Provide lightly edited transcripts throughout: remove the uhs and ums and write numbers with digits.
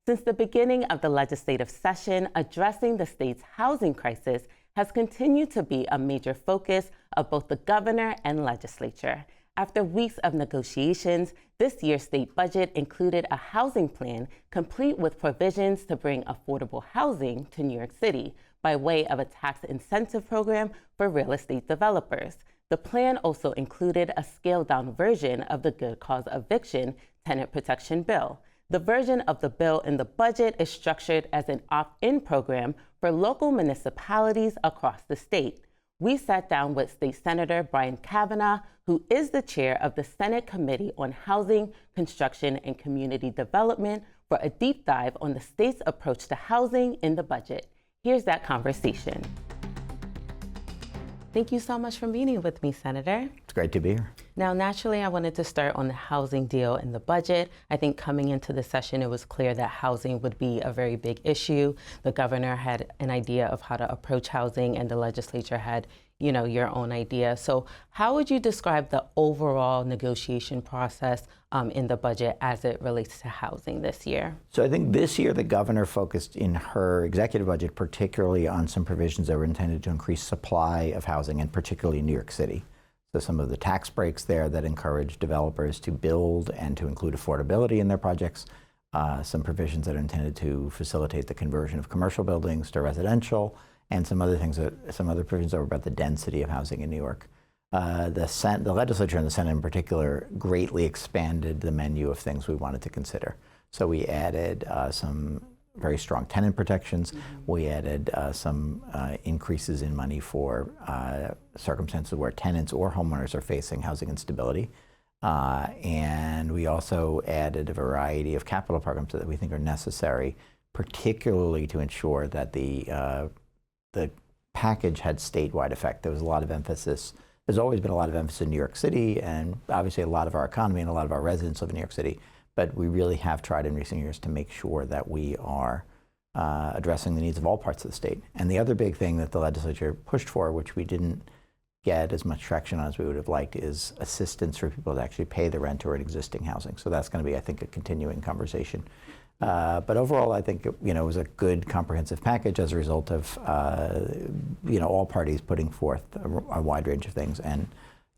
Since the beginning of the legislative session, addressing the state's housing crisis has continued to be a major focus of both the governor and legislature. After weeks of negotiations, this year's state budget included a housing plan complete with provisions to bring affordable housing to New York City by way of a tax incentive program for real estate developers. The plan also included a scaled-down version of the Good Cause Eviction tenant protection bill. The version of the bill in the budget is structured as an opt-in program for local municipalities across the state. We sat down with State Senator Brian Kavanagh, who is the chair of the Senate Committee on Housing, Construction, and Community Development, for a deep dive on the state's approach to housing in the budget. Here's that conversation. Thank you so much for meeting with me, Senator. It's great to be here. Now, naturally, I wanted to start on the housing deal in the budget. I think coming into the session, it was clear that housing would be a very big issue. The governor had an idea of how to approach housing, and the legislature had, your own idea. So how would you describe the overall negotiation process in the budget as it relates to housing this year? So I think this year the governor focused in her executive budget particularly on some provisions that were intended to increase supply of housing, and particularly in New York City. So some of the tax breaks there that encourage developers to build and to include affordability in their projects. Some provisions that are intended to facilitate the conversion of commercial buildings to residential, and some other provisions that were about the density of housing in New York. The legislature and the Senate in particular greatly expanded the menu of things we wanted to consider. So we added some very strong tenant protections. We added some increases in money for circumstances where tenants or homeowners are facing housing instability. And we also added a variety of capital programs that we think are necessary, particularly to ensure that the package had statewide effect. There was a lot of emphasis. There's always been a lot of emphasis in New York City, and obviously a lot of our economy and a lot of our residents live in New York City. But we really have tried in recent years to make sure that we are addressing the needs of all parts of the state. And the other big thing that the legislature pushed for, which we didn't get as much traction on as we would have liked, is assistance for people to actually pay the rent or in existing housing. So that's going to be, I think, a continuing conversation. But overall, I think it was a good comprehensive package as a result of all parties putting forth a wide range of things. And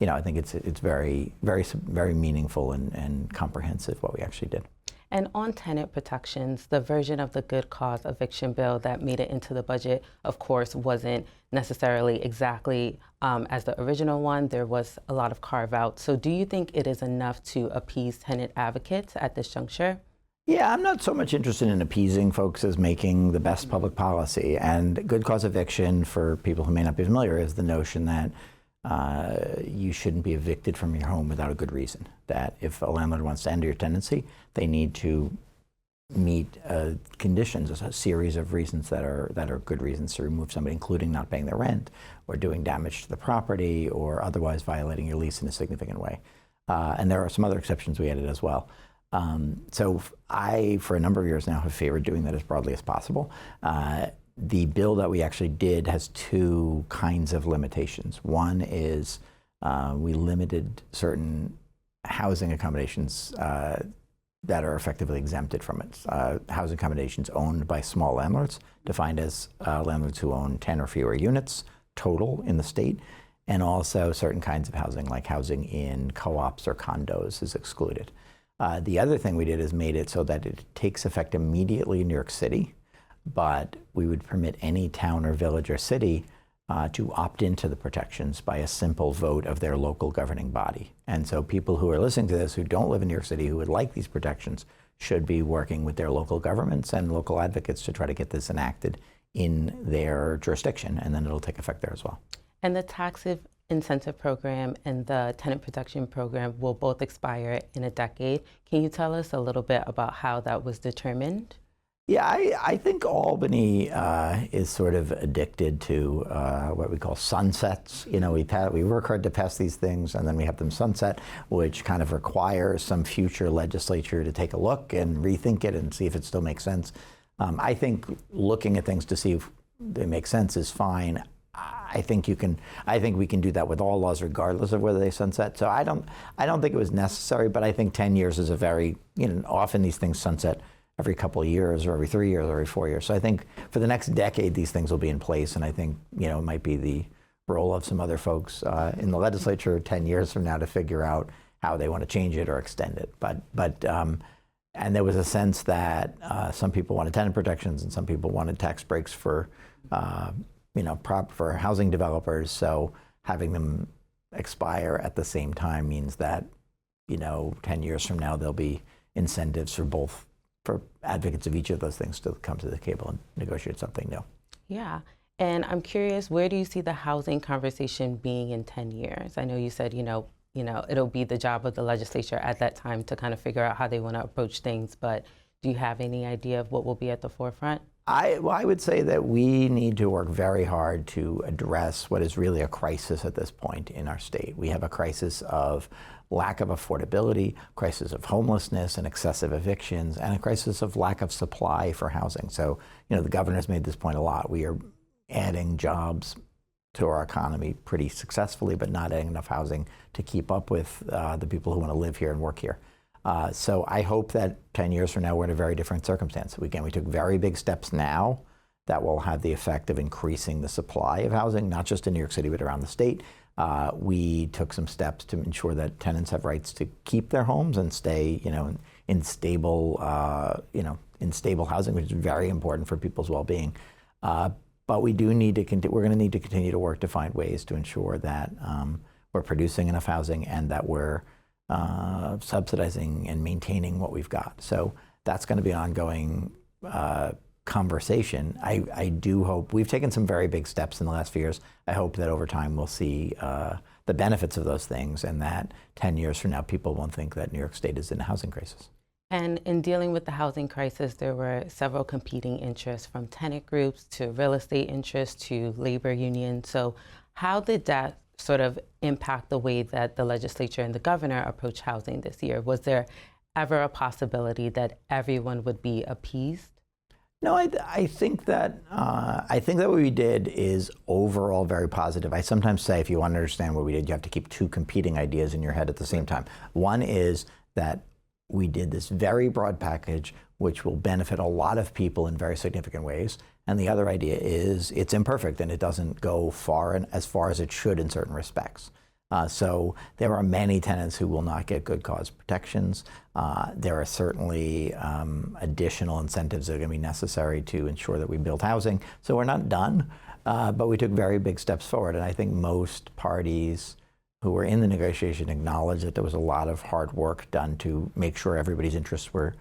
I think it's very, very, very meaningful and comprehensive what we actually did. And on tenant protections, the version of the Good Cause Eviction bill that made it into the budget, of course, wasn't necessarily exactly as the original one. There was a lot of carve out. So do you think it is enough to appease tenant advocates at this juncture? Yeah, I'm not so much interested in appeasing folks as making the best public policy. And good cause eviction, for people who may not be familiar, is the notion that you shouldn't be evicted from your home without a good reason. That if a landlord wants to end your tenancy, they need to meet conditions, a series of reasons that are good reasons to remove somebody, including not paying their rent, or doing damage to the property, or otherwise violating your lease in a significant way. And there are some other exceptions we added as well. So I, for a number of years now, have favored doing that as broadly as possible. The bill that we actually did has two kinds of limitations. One is we limited certain housing accommodations that are effectively exempted from it. Housing accommodations owned by small landlords, defined as landlords who own 10 or fewer units total in the state, and also certain kinds of housing, like housing in co-ops or condos, is excluded. The other thing we did is made it so that it takes effect immediately in New York City, but we would permit any town or village or city to opt into the protections by a simple vote of their local governing body. And so people who are listening to this who don't live in New York City who would like these protections should be working with their local governments and local advocates to try to get this enacted in their jurisdiction, and then it'll take effect there as well. And the tax incentive program and the tenant protection program will both expire in a decade. Can you tell us a little bit about how that was determined? Yeah, I think Albany is sort of addicted to what we call sunsets. We work hard to pass these things, and then we have them sunset, which kind of requires some future legislature to take a look and rethink it and see if it still makes sense. I think looking at things to see if they make sense is fine. I think we can do that with all laws, regardless of whether they sunset. So I don't think it was necessary, but I think 10 years is a very, often these things sunset every couple of years or every 3 years or every 4 years. So I think for the next decade, these things will be in place. And I think, it might be the role of some other folks in the legislature 10 years from now to figure out how they want to change it or extend it. And there was a sense that some people wanted tenant protections and some people wanted tax breaks for, for housing developers. So having them expire at the same time means that, 10 years from now, there'll be incentives for advocates of each of those things to come to the table and negotiate something new. Yeah. And I'm curious, where do you see the housing conversation being in 10 years? I know you said, it'll be the job of the legislature at that time to kind of figure out how they want to approach things. But do you have any idea of what will be at the forefront? I would say that we need to work very hard to address what is really a crisis at this point in our state. We have a crisis of lack of affordability, crisis of homelessness and excessive evictions, and a crisis of lack of supply for housing. So, the governor's made this point a lot. We are adding jobs to our economy pretty successfully, but not adding enough housing to keep up with the people who want to live here and work here. So I hope that 10 years from now, we're in a very different circumstance. We took very big steps now that will have the effect of increasing the supply of housing, not just in New York City, but around the state. We took some steps to ensure that tenants have rights to keep their homes and stay, in stable housing, which is very important for people's well-being. But we do need to we're going to need to continue to work to find ways to ensure that we're producing enough housing and that we're subsidizing and maintaining what we've got. So that's going to be an ongoing conversation. I do hope we've taken some very big steps in the last few years. I hope that over time we'll see the benefits of those things, and that 10 years from now people won't think that New York State is in a housing crisis. And in dealing with the housing crisis, there were several competing interests, from tenant groups to real estate interests to labor unions. So how did that sort of impact the way that the legislature and the governor approached housing this year? Was there ever a possibility that everyone would be appeased? No, I think that what we did is overall very positive. I sometimes say if you want to understand what we did, you have to keep two competing ideas in your head at the same time. One is that we did this very broad package which will benefit a lot of people in very significant ways. And the other idea is it's imperfect and it doesn't go as far as it should in certain respects. So there are many tenants who will not get good cause protections. There are certainly additional incentives that are going to be necessary to ensure that we build housing. So we're not done, but we took very big steps forward. And I think most parties who were in the negotiation acknowledged that there was a lot of hard work done to make sure everybody's interests were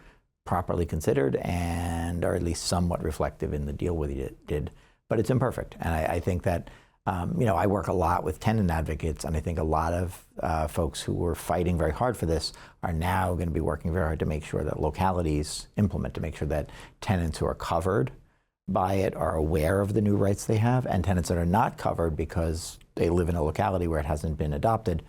properly considered and are at least somewhat reflective in the deal we did. But it's imperfect. And I think that, I work a lot with tenant advocates, and I think a lot of folks who were fighting very hard for this are now going to be working very hard to make sure that localities implement, to make sure that tenants who are covered by it are aware of the new rights they have, and tenants that are not covered because they live in a locality where it hasn't been adopted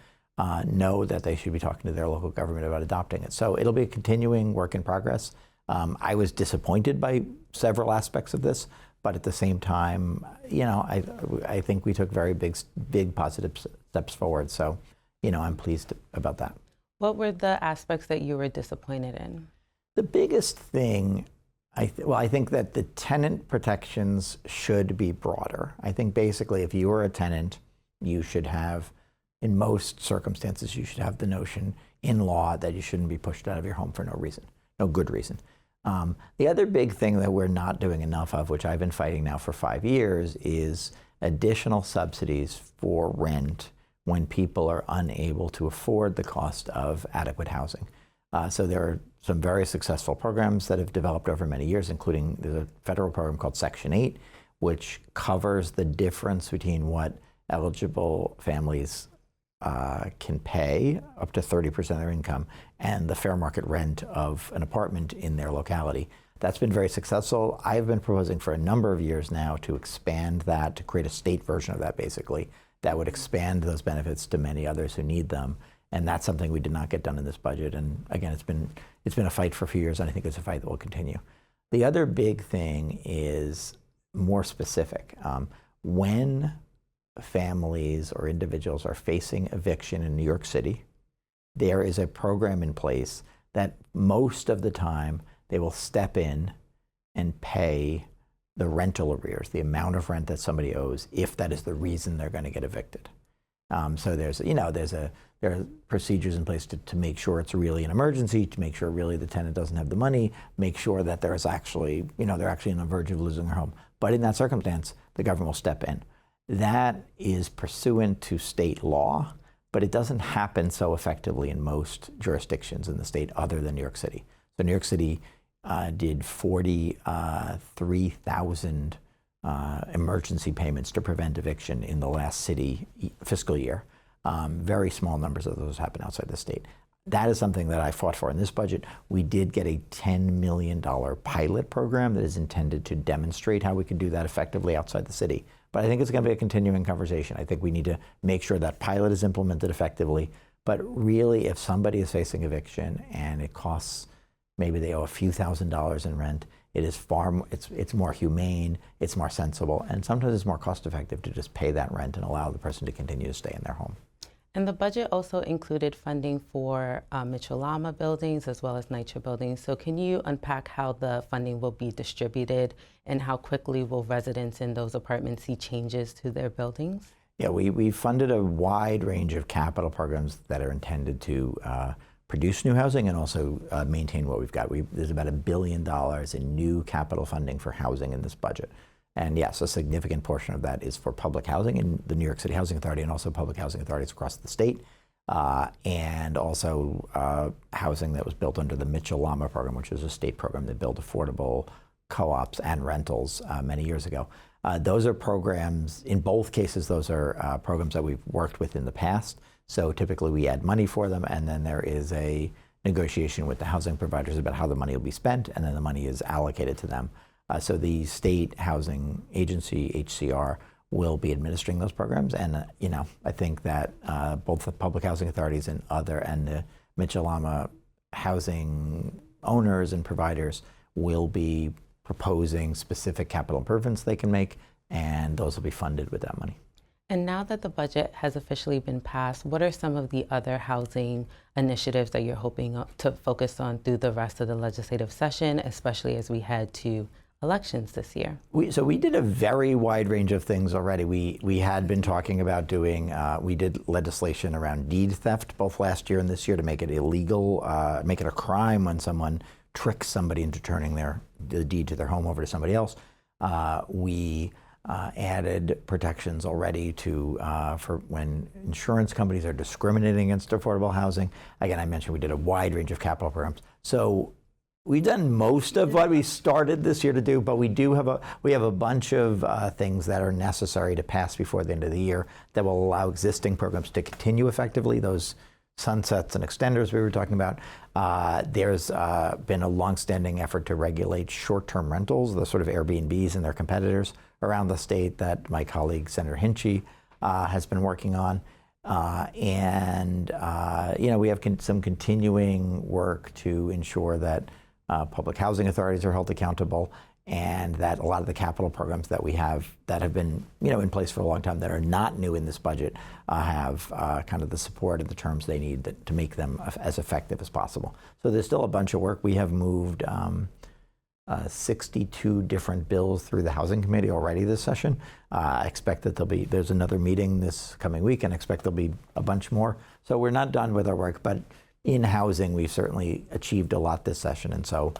know that they should be talking to their local government about adopting it. So it'll be a continuing work in progress. I was disappointed by several aspects of this, but at the same time, I think we took very big positive steps forward. So, I'm pleased about that. What were the aspects that you were disappointed in? The biggest thing, I think that the tenant protections should be broader. I think basically if you are a tenant, you should have, in most circumstances, you should have the notion in law that you shouldn't be pushed out of your home for no reason, no good reason. The other big thing that we're not doing enough of, which I've been fighting now for 5 years, is additional subsidies for rent when people are unable to afford the cost of adequate housing. So there are some very successful programs that have developed over many years, including there's a federal program called Section 8, which covers the difference between what eligible families can pay, up to 30% of their income, and the fair market rent of an apartment in their locality. That's been very successful. I've been proposing for a number of years now to expand that, to create a state version of that, basically, that would expand those benefits to many others who need them. And that's something we did not get done in this budget. And again, it's been a fight for a few years, and I think it's a fight that will continue. The other big thing is more specific. When families or individuals are facing eviction in New York City, there is a program in place that most of the time they will step in and pay the rental arrears, the amount of rent that somebody owes, if that is the reason they're going to get evicted. So there are procedures in place to make sure it's really an emergency, to make sure really the tenant doesn't have the money, make sure that there's actually, they're actually on the verge of losing their home. But in that circumstance, the government will step in. That is pursuant to state law, but it doesn't happen so effectively in most jurisdictions in the state other than New York City. So New York City did 43,000 emergency payments to prevent eviction in the last city fiscal year. Very small numbers of those happen outside the state. That is something that I fought for in this budget. We did get a $10 million pilot program that is intended to demonstrate how we can do that effectively outside the city. But I think it's going to be a continuing conversation. I think we need to make sure that pilot is implemented effectively. But really, if somebody is facing eviction and it costs, maybe they owe a few $1,000s in rent, it's more humane, it's more sensible, and sometimes it's more cost effective to just pay that rent and allow the person to continue to stay in their home. And the budget also included funding for Mitchell-Lama buildings as well as NYCHA buildings. So can you unpack how the funding will be distributed and how quickly will residents in those apartments see changes to their buildings? Yeah, we funded a wide range of capital programs that are intended to produce new housing and also maintain what we've got. There's about $1 billion in new capital funding for housing in this budget. And yes, a significant portion of that is for public housing in the New York City Housing Authority and also public housing authorities across the state, and also housing that was built under the Mitchell-Lama program, which is a state program that built affordable co-ops and rentals many years ago. Those are programs, in both cases, those are programs that we've worked with in the past. So typically we add money for them, and then there is a negotiation with the housing providers about how the money will be spent, and then the money is allocated to them. So the State Housing Agency, HCR, will be administering those programs. And I think that both the public housing authorities and the Mitchell-Lama housing owners and providers will be proposing specific capital improvements they can make, and those will be funded with that money. And now that the budget has officially been passed, what are some of the other housing initiatives that you're hoping to focus on through the rest of the legislative session, especially as we head to elections this year? So we did a very wide range of things already. We had been talking about doing, we did legislation around deed theft both last year and this year to make it illegal, make it a crime when someone tricks somebody into turning the deed to their home over to somebody else. We added protections already for when insurance companies are discriminating against affordable housing. Again, I mentioned we did a wide range of capital programs. So we've done most of what we started this year to do, but we have a bunch of things that are necessary to pass before the end of the year that will allow existing programs to continue effectively. Those sunsets and extenders we were talking about. There's been a longstanding effort to regulate short-term rentals, the sort of Airbnbs and their competitors around the state that my colleague Senator Hinchy has been working on. We have some continuing work to ensure that public housing authorities are held accountable, and that a lot of the capital programs that we have that have been in place for a long time that are not new in this budget have kind of the support and the terms they need to make them as effective as possible. So there's still a bunch of work. We have moved 62 different bills through the Housing Committee already this session. I expect that there's another meeting this coming week, and I expect there'll be a bunch more. So we're not done with our work, but in housing, we've certainly achieved a lot this session. And so,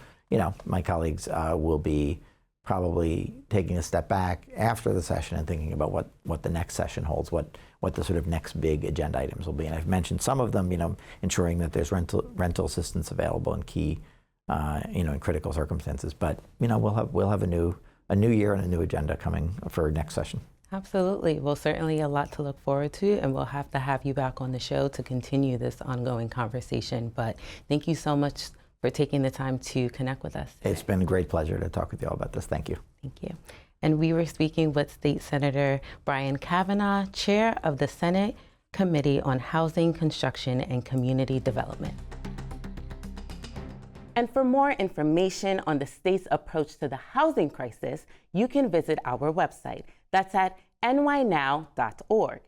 my colleagues will be probably taking a step back after the session and thinking about what the next session holds, what the sort of next big agenda items will be. And I've mentioned some of them, ensuring that there's rental assistance available in key, in critical circumstances. But, we'll have a new year and a new agenda coming for next session. Absolutely. Well, certainly a lot to look forward to, and we'll have to have you back on the show to continue this ongoing conversation. But thank you so much for taking the time to connect with us today. It's been a great pleasure to talk with you all about this. Thank you. Thank you. And we were speaking with State Senator Brian Kavanagh, Chair of the Senate Committee on Housing, Construction, and Community Development. And for more information on the state's approach to the housing crisis, you can visit our website. That's at nynow.org.